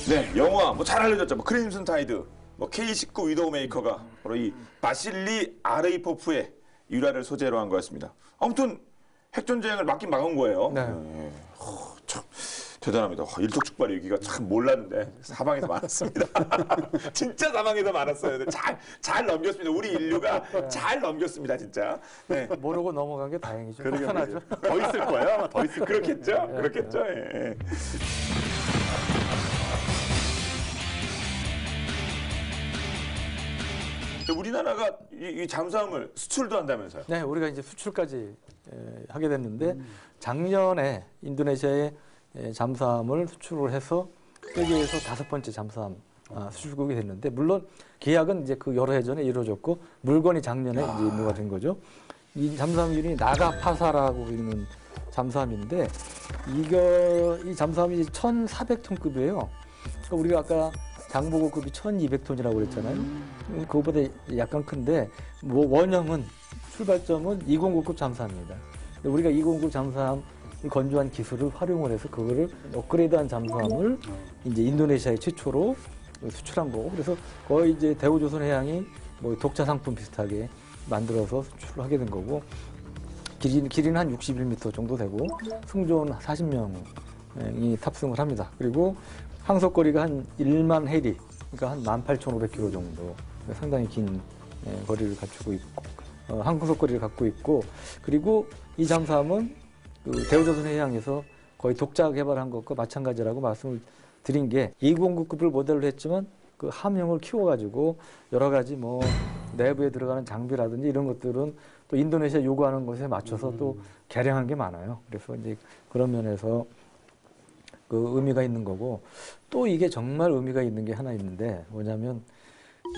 네, 영화 뭐 잘 알려졌죠. 뭐 크림슨 타이드, 뭐 K19 위도우메이커가 바로 이 바실리 아르히포프의 일화를 소재로 한 거였습니다. 아무튼 핵전쟁을 막긴 막은 거예요. 네. 참 대단합니다. 일촉즉발의 위기가 참 몰랐는데 사방에서 많았습니다. 진짜 사방에서 많았어요. 근데 잘 넘겼습니다. 우리 인류가 잘 넘겼습니다, 진짜. 네. 모르고 넘어간 게 다행이죠. 편하죠. 더 있을 거예요. 아마 더 있을 거예요. 그렇겠죠? 그렇겠죠? 예. 우리나라가 이 잠수함을 수출도 한다면서요? 네, 우리가 이제 수출까지 하게 됐는데 작년에 인도네시아에 잠수함을 수출을 해서 세계에서 5번째 잠수함 수출국이 됐는데 물론 계약은 이제 그 여러 해 전에 이루어졌고 물건이 작년에 이제 인도가 된 거죠. 이 잠수함 이름이 나가파사라고 있는 잠수함인데 이 잠수함이 1,400톤급이에요. 그러니까 우리가 아까 장보고급이 1,200톤이라고 그랬잖아요. 그거보다 약간 큰데 뭐 원형은 출발점은 209급 잠수함입니다. 우리가 209 잠수함 건조한 기술을 활용을 해서 그거를 업그레이드한 잠수함을 이제 인도네시아에 최초로 수출한 거고 그래서 거의 이제 대우조선해양이 뭐 독자 상품 비슷하게 만들어서 수출을 하게 된 거고 길이는 한 61m 정도 되고 승조원 40명이 탑승을 합니다. 그리고 항속거리가 한 1만 해리, 그러니까 한 18,500km 정도 상당히 긴 거리를 갖추고 있고 항속거리를 갖고 있고 그리고 이 잠수함은 그 대우조선해양에서 거의 독자 개발한 것과 마찬가지라고 말씀을 드린 게 209급을 모델로 했지만 그 함용을 키워가지고 여러 가지 뭐 내부에 들어가는 장비라든지 이런 것들은 또 인도네시아 요구하는 것에 맞춰서 또 개량한 게 많아요. 그래서 이제 그런 면에서 그 의미가 있는 거고 또 이게 정말 의미가 있는 게 하나 있는데 뭐냐면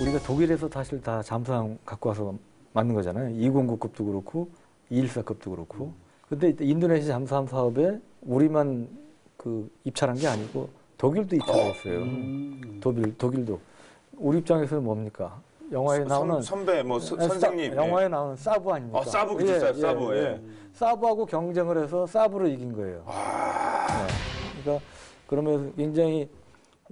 우리가 독일에서 사실 다 잠수함 갖고 와서 만든 거잖아요. 209급도 그렇고 214급도 그렇고. 근데 인도네시아 잠수함 사업에 우리만 그 입찰한 게 아니고 독일도 입찰했어요. 독일도. 우리 입장에서는 뭡니까? 영화에 나오는 선배 뭐 선생님 영화에 나오는 사브 아닙니까? 사브 그죠? 사브. 예. 사브하고 경쟁을 해서 사브로 이긴 거예요. 네. 그러니까 그러면 굉장히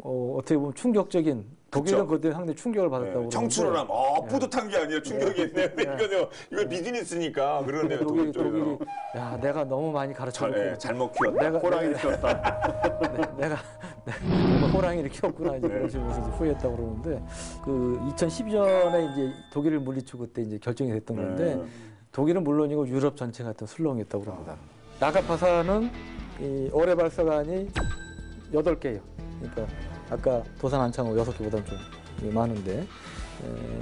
어떻게 보면 충격적인 독일은 그때 상당히 충격을 받았다고. 청출을 하면 뿌듯한 게 아니라 충격이었네요. 이거 비즈니스니까 그러네요. 독일이 야 내가 너무 많이 가르쳐줬고 잘못 키웠다. 내가 호랑이를 키웠다. 내가 정말 호랑이를 키웠구나 이제 그런 식으로 후회했다고 그러는데 그 2012년에 이제 독일을 물리치고 그때 이제 결정이 됐던 건데 독일은 물론이고 유럽 전체가 다 술렁했다고 합니다. 나가파사는 이 어뢰 발사관이 8개예요. 그러니까 아까 도산 안창호 6개보다는 좀 많은데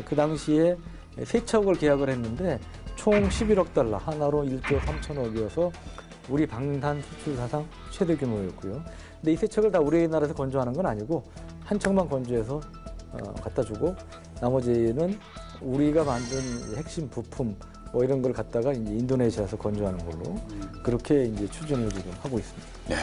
그 당시에 3척을 계약을 했는데 총 11억 달러 하나로 1조 3천억이어서 우리 방산 수출 사상 최대 규모였고요. 근데 이 3척을 다 우리나라에서 건조하는 건 아니고 한 척만 건조해서 갖다 주고 나머지는 우리가 만든 핵심 부품 뭐 이런 걸 갖다가 이제 인도네시아에서 건조하는 걸로 그렇게 이제 추진을 지금 하고 있습니다. 네.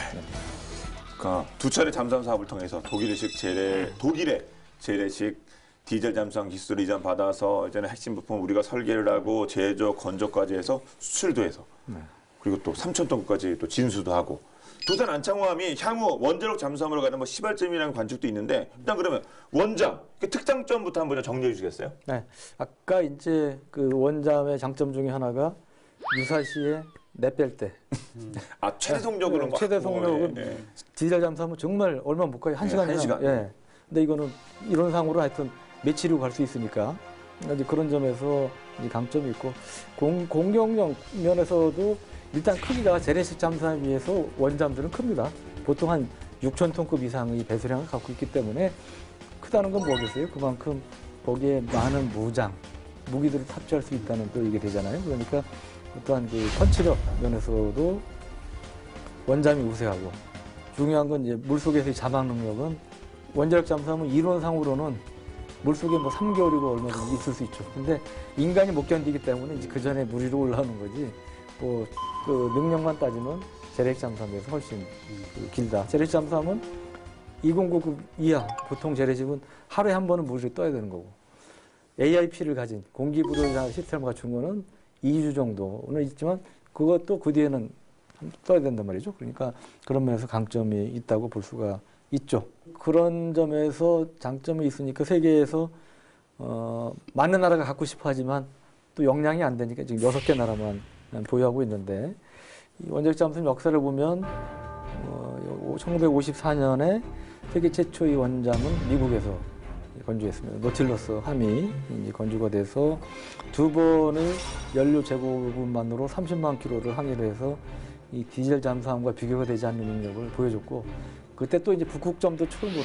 그러니까 두 차례 잠수함 사업을 통해서 독일의 재래식 디젤 잠수함 기술을 이전 받아서 이제는 핵심 부품 우리가 설계를 하고 제조, 건조까지 해서 수출도 해서 그리고 또 3,000톤까지 또 진수도 하고 도산 안창호함이 향후 원자력 잠수함으로 가는 뭐 시발점이라는 관측도 있는데 일단 그러면 원잠 그 특장점부터 한번 정리해 주시겠어요? 네, 아까 이제 그 원잠의 장점 중에 하나가 유사시에 내뺄 때. 최대 속력으로 최대 속력은 디젤 잠수함은 정말 얼마 못 가요. 1시간 이상. 예. 근데 이거는 이론상으로 하여튼 며칠이고 갈 수 있으니까 이제 그런 점에서 이제 강점이 있고 공격력 면에서도 일단 크기가 재래식 잠수함에 비해서 원잠들은 큽니다. 보통 한 6,000톤급 이상의 배수량을 갖고 있기 때문에 크다는 건 뭐겠어요? 그만큼 거기에 많은 무기들을 탑재할 수 있다는 또 이게 되잖아요. 그러니까 어떠한 그 펀치력 면에서도 원잠이 우세하고 중요한 건 이제 물속에서의 자막 능력은 원자력 잠수함은 이론상으로는 물속에 뭐 3개월이고 얼마든지 있을 수 있죠. 근데 인간이 못 견디기 때문에 이제 그 전에 물 위로 올라오는 거지. 뭐 그 능력만 따지면 재래식 잠수함에서 훨씬 길다. 재래식 잠수함은 209급 이하, 보통 재래식은 하루에 한 번은 물 위로 떠야 되는 거고. AIP를 가진 공기부도자 시스템을 갖춘 거는 2주 정도는 있지만 그것도 그 뒤에는 떠야 된단 말이죠. 그러니까 그런 면에서 강점이 있다고 볼 수가 있죠. 그런 점에서 장점이 있으니까 세계에서 많은 나라가 갖고 싶어 하지만 또 역량이 안 되니까 지금 6개 나라만 보유하고 있는데 이 원자력 잠수함 역사를 보면 1954년에 세계 최초의 원잠은 미국에서 건조했습니다. 노틸러스 함이 이제 건조가 돼서 2번의 연료 제고분만으로 30만 킬로를 항해를 해서 이 디젤 잠수함과 비교가 되지 않는 능력을 보여줬고 그때 또 이제 북극점도 처음으로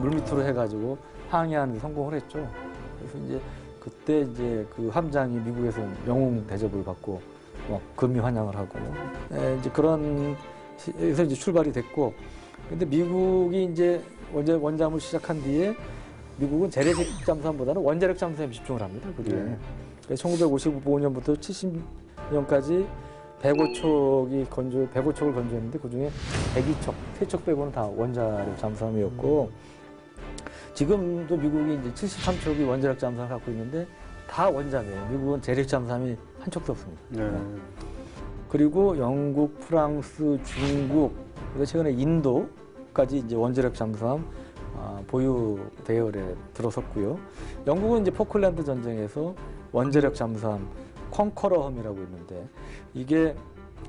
물밑으로 해가지고 항해하는 데 성공을 했죠. 그래서 이제 그때 이제 그 함장이 미국에서 영웅 대접을 받고 막 금이 환영을 하고 이제 그런 에서 이제 출발이 됐고 근데 미국이 이제 원잠을 시작한 뒤에 미국은 재래식 잠수함보다는 원자력 잠수함에 집중을 합니다. 그게. 그래서 1955년부터 70년까지 105척을 건조했는데 그중에 102척, 3척 빼고는 다 원자력 잠수함이었고 지금도 미국이 이제 73척이 원자력 잠수함을 갖고 있는데 다 원잠이에요. 미국은 재래식 잠수함이 한 척도 없습니다. 그리고 영국, 프랑스, 중국, 그리고 최근에 인도까지 이제 원자력 잠수함 보유 대열에 들어섰고요. 영국은 이제 포클랜드 전쟁에서 원자력 잠수함 컨커러함이라고 있는데 이게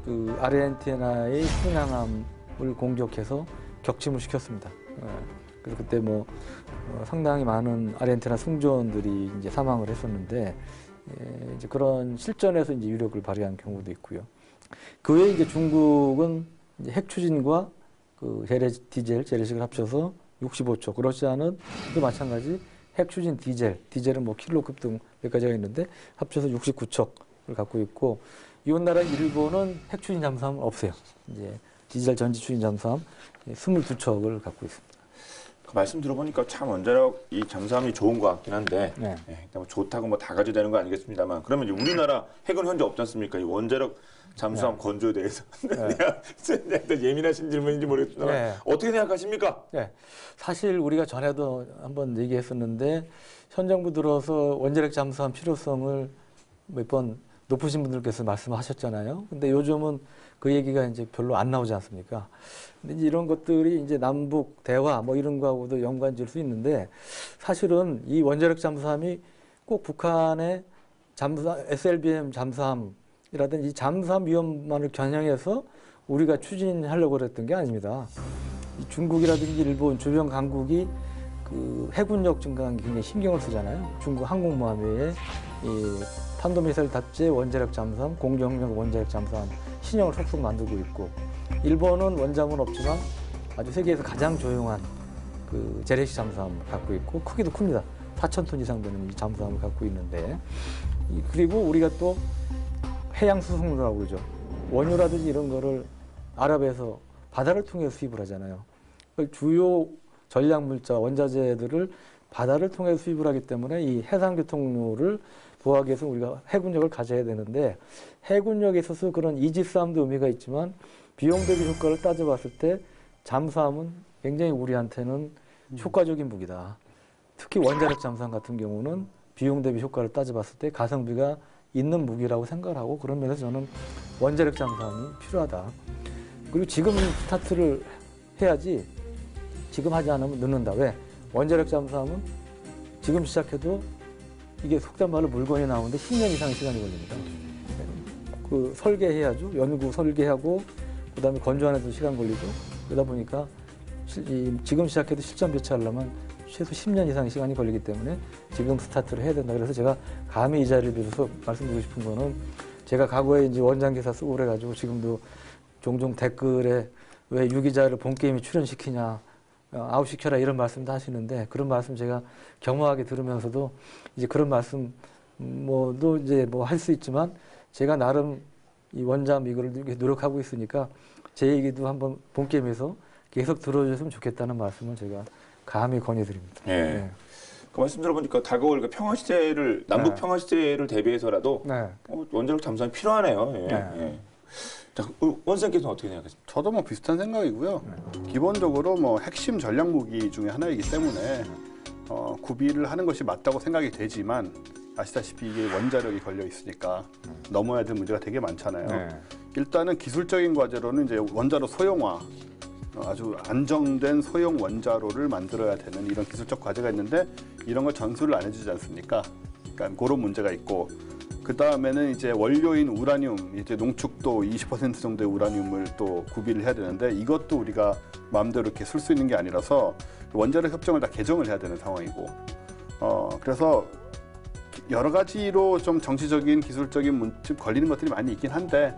그 아르헨티나의 순양함을 공격해서 격침을 시켰습니다. 그래서 그때 뭐 상당히 많은 아르헨티나 승조원들이 이제 사망을 했었는데 이제 그런 실전에서 이제 유력을 발휘한 경우도 있고요. 그 외에 이제 중국은 이제 핵 추진과 그 재래식을 합쳐서 65척. 러시아는 또 마찬가지 핵 추진 디젤은 뭐 킬로급 등 몇 가지가 있는데 합쳐서 69척을 갖고 있고 이웃 나라 일본은 핵 추진 잠수함은 없어요. 이제 디젤 전지 추진 잠수함 22척을 갖고 있습니다. 그 말씀 들어보니까 참 원자력 이 잠수함이 좋은 것 같긴 한데 뭐 좋다고 뭐 다 가져야 되는 거 아니겠습니다만 그러면 이제 우리나라 핵은 현재 없지 않습니까? 이 원자력 잠수함 건조에 대해서 내가 예민하신 질문인지 모르겠지만 어떻게 생각하십니까? 사실 우리가 전에도 한번 얘기했었는데 현 정부 들어서 원자력 잠수함 필요성을 몇 번 높으신 분들께서 말씀하셨잖아요. 근데 요즘은 그 얘기가 이제 별로 안 나오지 않습니까? 근데 이제 이런 것들이 이제 남북 대화 뭐 이런 거하고도 연관 질 수 있는데 사실은 이 원자력 잠수함이 꼭 북한의 SLBM 잠수함이라든지 잠수함 위험만을 겨냥해서 우리가 추진하려고 그랬던 게 아닙니다. 이 중국이라든지 일본 주변 강국이 그 해군력 증강에 굉장히 신경을 쓰잖아요. 중국 항공모함에 이 탄도미사일 탑재 원자력 잠수함, 공격용 원자력 잠수함 신형을 속속 만들고 있고 일본은 원잠은 없지만 아주 세계에서 가장 조용한 그 재래식 잠수함을 갖고 있고 크기도 큽니다. 4,000톤 이상 되는 이 잠수함을 갖고 있는데 그리고 우리가 또 해양 수송로라고 그러죠. 원유라든지 이런 거를 아랍에서 바다를 통해 수입을 하잖아요. 주요 전략 물자, 원자재들을 바다를 통해 수입을 하기 때문에 이 해상 교통로를 보호하기 위해서 우리가 해군력을 가져야 되는데 해군력에 있어서 그런 이지스함도 의미가 있지만 비용 대비 효과를 따져봤을 때 잠수함은 굉장히 우리한테는 효과적인 무기다. 특히 원자력 잠수함 같은 경우는 비용 대비 효과를 따져봤을 때 가성비가 있는 무기라고 생각을 하고 그런 면에서 저는 원자력 잠수함이 필요하다. 그리고 지금 스타트를 해야지 지금 하지 않으면 늦는다. 왜? 원자력 잠수함은 지금 시작해도 이게 속단 말로 물건이 나오는데 10년 이상의 시간이 걸립니다. 그 설계해야죠. 연구 설계하고 그다음에 건조하는 데도 시간 걸리고 그러다 보니까 지금 시작해도 실전 배치하려면 최소 10년 이상의 시간이 걸리기 때문에 지금 스타트를 해야 된다. 그래서 제가 감히 이 자리를 빌어서 말씀드리고 싶은 거는 제가 과거에 이제 원장 기사 쓰고 그래가지고 지금도 종종 댓글에 왜 유기자를 본게임에 출연시키냐, 아웃시켜라 이런 말씀도 하시는데 그런 말씀 제가 겸허하게 들으면서도 이제 그런 말씀 뭐도 이제 뭐 할 수 있지만 제가 나름 이 원잠 이거를 이렇게 노력하고 있으니까 제 얘기도 한번 본게임에서 계속 들어주셨으면 좋겠다는 말씀을 제가 감히 건의드립니다. 예. 네. 그 말씀 들어보니까 다가올 그 평화 시대를 남북 평화 시대를 대비해서라도 네. 원자력 잠수함이 필요하네요. 예. 네. 예. 자, 원생께서는 어떻게 생각하십니까? 저도 뭐 비슷한 생각이고요. 기본적으로 뭐 핵심 전략 무기 중에 하나이기 때문에 구비를 하는 것이 맞다고 생각이 되지만 아시다시피 이게 원자력이 걸려 있으니까 넘어야 될 문제가 되게 많잖아요. 네. 일단은 기술적인 과제로는 이제 원자로 소형화, 아주 안정된 소형 원자로를 만들어야 되는 이런 기술적 과제가 있는데 이런 걸 전수를 안 해주지 않습니까? 그러니까 그런 문제가 있고 그 다음에는 이제 원료인 우라늄, 이제 농축도 20% 정도의 우라늄을 또 구비를 해야 되는데 이것도 우리가 마음대로 이렇게 쓸 수 있는 게 아니라서 원자력 협정을 다 개정을 해야 되는 상황이고, 그래서 여러 가지로 좀 정치적인 기술적인 문제 걸리는 것들이 많이 있긴 한데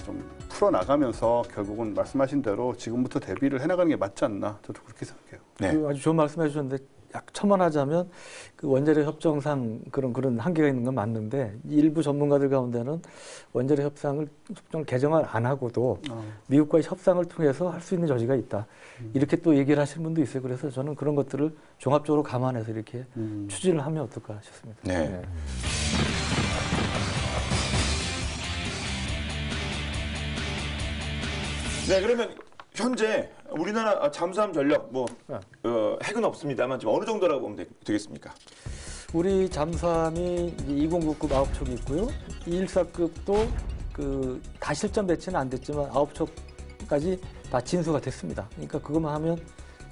좀 풀어 나가면서 결국은 말씀하신 대로 지금부터 대비를 해나가는 게 맞지 않나 저도 그렇게 생각해요. 네. 그 아주 좋은 말씀해 주셨는데 약 첨언하자면 그 원자력 협정상 그런 한계가 있는 건 맞는데 일부 전문가들 가운데는 원자력 협정을 개정을 안 하고도 미국과의 협상을 통해서 할 수 있는 여지가 있다. 이렇게 또 얘기를 하시는 분도 있어요. 그래서 저는 그런 것들을 종합적으로 감안해서 이렇게 추진을 하면 어떨까 싶습니다. 네. 네, 그러면 현재 우리나라 잠수함 전력 핵은 없습니다만 지금 어느 정도라고 보면 되겠습니까? 우리 잠수함이 2099급 9척이 있고요. 214급도 다 실전 배치는 안 됐지만 9척까지 다 진수가 됐습니다. 그러니까 그것만 하면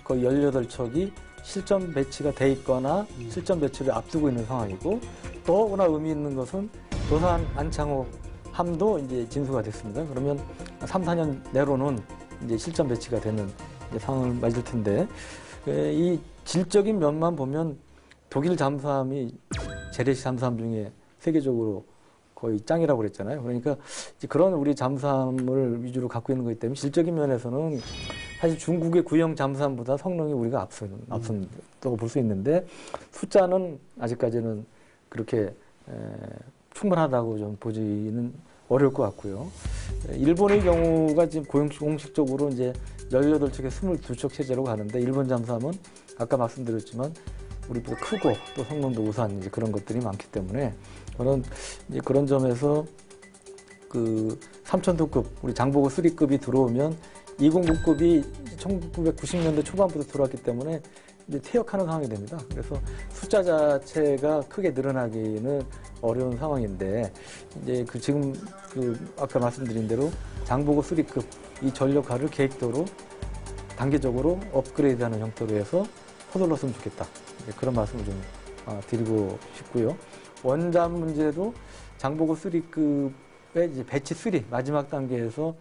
거의 18척이 실전 배치가 돼 있거나 실전 배치를 앞두고 있는 상황이고 더구나 의미 있는 것은 도산 안창호 함도 이제 진수가 됐습니다. 그러면 3, 4년 내로는 이제 실전 배치가 되는 상황을 맞을 텐데 이 질적인 면만 보면 독일 잠수함이 재래식 잠수함 중에 세계적으로 거의 짱이라고 그랬잖아요. 그러니까 이제 그런 우리 잠수함을 위주로 갖고 있는 거기 때문에 질적인 면에서는 사실 중국의 구형 잠수함보다 성능이 우리가 앞선다고 볼 수 있는데 숫자는 아직까지는 그렇게 충분하다고 좀 보지는 어려울 것 같고요. 일본의 경우가 지금 공식적으로 이제 18척에 22척 체제로 가는데 일본 잠수함은 아까 말씀드렸지만 우리보다 크고 또 성능도 우수한 이제 그런 것들이 많기 때문에 저는 이제 그런 점에서 그 3000톤급 우리 장보고 3급이 들어오면 209급이 1990년대 초반부터 들어왔기 때문에 이제 퇴역하는 상황이 됩니다. 그래서 숫자 자체가 크게 늘어나기는 어려운 상황인데 이제 지금 아까 말씀드린 대로 장보고 3급 이 전력화를 계획도로 단계적으로 업그레이드하는 형태로 해서 서둘렀으면 좋겠다. 그런 말씀을 좀 드리고 싶고요. 원잠 문제도 장보고 3급의 이제 배치 3 마지막 단계에서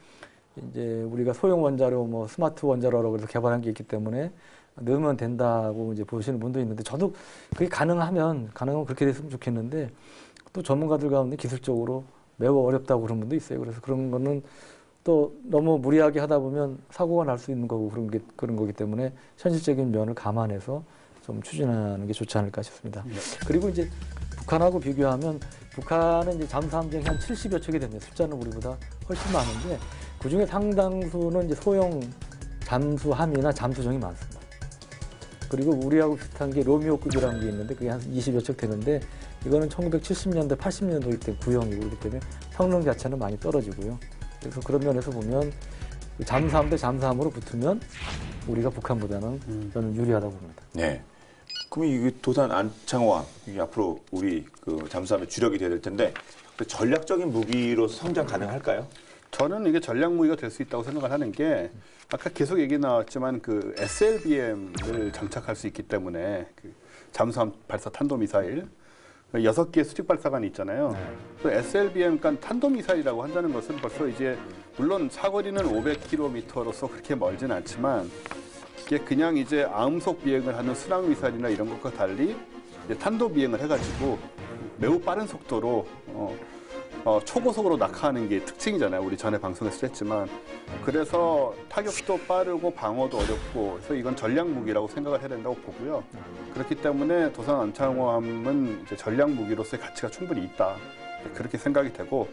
이제 우리가 소형 원자로 뭐 스마트 원자로라고 해서 개발한 게 있기 때문에 넣으면 된다고 이제 보시는 분도 있는데 저도 그게 가능하면 그렇게 됐으면 좋겠는데 또 전문가들 가운데 기술적으로 매우 어렵다고 그런 분도 있어요. 그래서 그런 거는 또 너무 무리하게 하다 보면 사고가 날 수 있는 거고 그런 거기 때문에 현실적인 면을 감안해서 좀 추진하는 게 좋지 않을까 싶습니다. 그리고 이제 북한하고 비교하면 북한은 이제 잠수함 중에 한 70여 척이 됩니다. 숫자는 우리보다 훨씬 많은데 그 중에 상당수는 이제 소형 잠수함이나 잠수정이 많습니다. 그리고 우리하고 비슷한 게 로미오급이라는 게 있는데 그게 한 20여 척 되는데 이거는 1970년대, 80년도일 때 구형이고 그렇기 때문에 성능 자체는 많이 떨어지고요. 그래서 그런 면에서 보면 잠수함 대 잠수함으로 붙으면 우리가 북한보다는 저는 유리하다고 봅니다. 네. 그럼 이게 도산 안창호함 이게 앞으로 우리 그 잠수함의 주력이 돼야 될 텐데 전략적인 무기로 성장 가능할까요? 저는 이게 전략 무기가 될 수 있다고 생각을 하는 게 아까 계속 얘기 나왔지만 그 SLBM을 장착할 수 있기 때문에 그 잠수함 발사 탄도미사일 6개의 수직 발사관이 있잖아요. 그 SLBM, 그러니까 탄도미사일이라고 한다는 것은 벌써 이제 물론 사거리는 500km로서 그렇게 멀진 않지만 이게 그냥 이제 암속 비행을 하는 순항 미사일이나 이런 것과 달리 이제 탄도 비행을 해가지고 매우 빠른 속도로 초고속으로 낙하하는 게 특징이잖아요. 우리 전에 방송에서 했지만 그래서 타격도 빠르고 방어도 어렵고 그래서 이건 전략 무기라고 생각을 해야 된다고 보고요. 그렇기 때문에 도산 안창호함은 이제 전략 무기로서의 가치가 충분히 있다. 그렇게 생각이 되고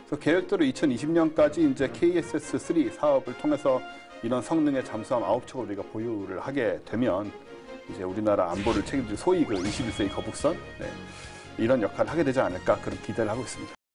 그래서 계획대로 2020년까지 이제 KSS-3 사업을 통해서 이런 성능의 잠수함 9척을 우리가 보유를 하게 되면 이제 우리나라 안보를 책임질 소위 그 21세기 거북선 이런 역할을 하게 되지 않을까 그런 기대를 하고 있습니다.